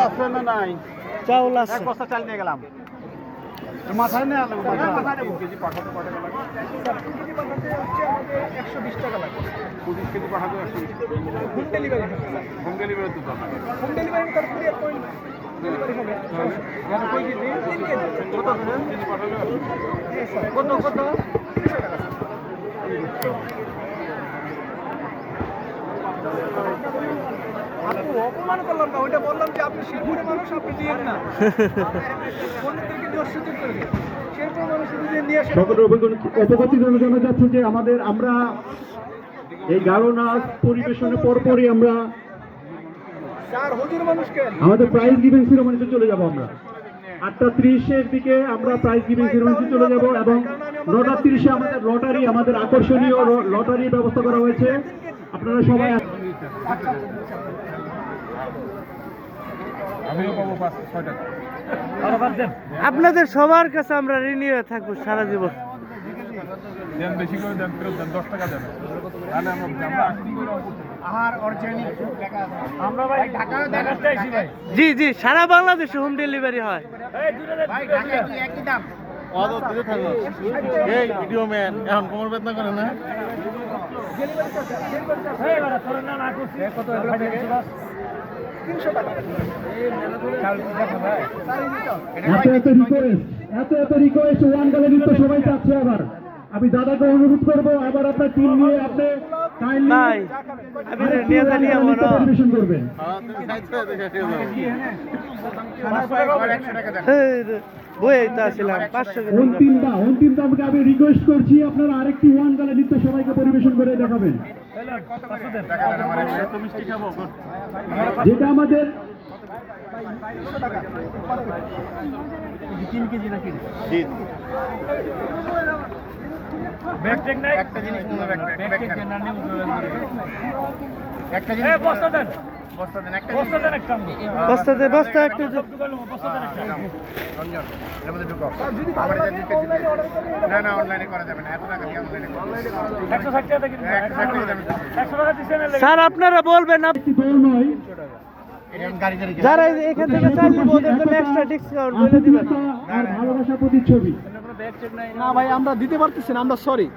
আছে না নাই? চাউল আছে। এক বস্তা চাল নিয়ে গেলাম। মাথায় নিয়ে আনলাম। মাথায় নেব। কেজি পাঠাতে কত টাকা লাগে? কেজি পাঠাতে হচ্ছে আমাদের 120 টাকা লাগে। 25 কেজি পাঠাতে 120 টাকা। হোম ডেলিভারি হোম ডেলিভারি তো দাম। হোম ডেলিভারি তার কুরিয়ার পয়েন্ট ডেলিভারি হবে। কেন কই কেজি? 3 কেজি। কত কেজি পাঠালে? কত কত? 300 টাকা। আপু অপমান করলাম না, ওইটা বললাম যে আপনি শেরপুরের মানুষ, আপনি নিয়েন না। অন্যদেরকে দেওয়ার সুযোগ করে দিন। শেরপুরের মানুষ যদি নিয়ে আসে সকল উপস্থিত জানা যাচ্ছে যে আমরা এই গারো নাচ পরিবেশনের পরপরই আমরা চার হুজুর মানুষ কেন? আমাদের প্রাইজ গিভিং সেরেমনিতে চলে যাব। আমরা 8:30 এর দিকে আমরা প্রাইজ গিভিং সেরেমনিতে চলে যাব এবং 9:30 আমাদের লটারি, আমাদের আকর্ষণীয় লটারির ব্যবস্থা করা হয়েছে। আপনারা সবাই আমিও পাবো 5-6 টাকা। আপনাদের সবার কাছে আমরা ঋণী হয়ে থাকবো সারা জীবন। দেন বেশি করে দেন, ফেরত দেন, 10 টাকা দেন। তাহলে আমরা আসি করে আহার অর্গানিক টাকা আছে। আমরা ভাই ঢাকাতে আইছি ভাই। জি জি, সারা বাংলাদেশে হোম ডেলিভারি হয়। ভাই ঢাকায় কি একই দাম? অদর দিতে থাকো। এই ভিডিও ম্যান এখন কোমর বেদনা করে না? এই বাড়া তোর না করছি কত এগুলো থেকে 300 টাকা। এই মেলা করে চাল দেখা ভাই। এত রিকোয়েস্ট ওয়ান গ্যালারি তো সবাই চাচ্ছে। আবার আমি দাদাকে অনুরোধ করবো, আবার আপনার টিম নিয়ে আপনি ভাই আমি নিয়ে নিয়ে আমার পরিবেশন করবেন। বই তো আসলাম 500 অন্তিম দামকে আমি রিকোয়েস্ট করছি, আপনারা আরেকটি ওয়ান গালা নৃত্য সবাইকে পরিবেশন করে দেখাবেন, যেটা আমাদের 3 কেজি নাকি? ব্যাগ টেক নাই একটা জিনিস মনে রাখবেন, ব্যাগ টেক না নিয়ে একটা জিনিস বস্তা দেন একটা বস্তা দেন একটা বস্তা একটা বস্তা দেন একটা রঞ্জন এর মধ্যে ঢুকাও আমার যা দিতে না না অনলাইনে করা যাবে না এত টাকা দিয়ে অনলাইনে 160 টাকা দিন 100 টাকা দিছেন স্যার আপনারা বলবেন না একটি দল নয়, যারা এখান থেকে চাল নিব ওদের জন্য এক্সট্রা ডিসকাউন্ট বলে দিবেন। আর ভালোবাসা প্রতিচ্ছবি। না ভাই আমরা দিতে পারতেছি না, আমরা সরি।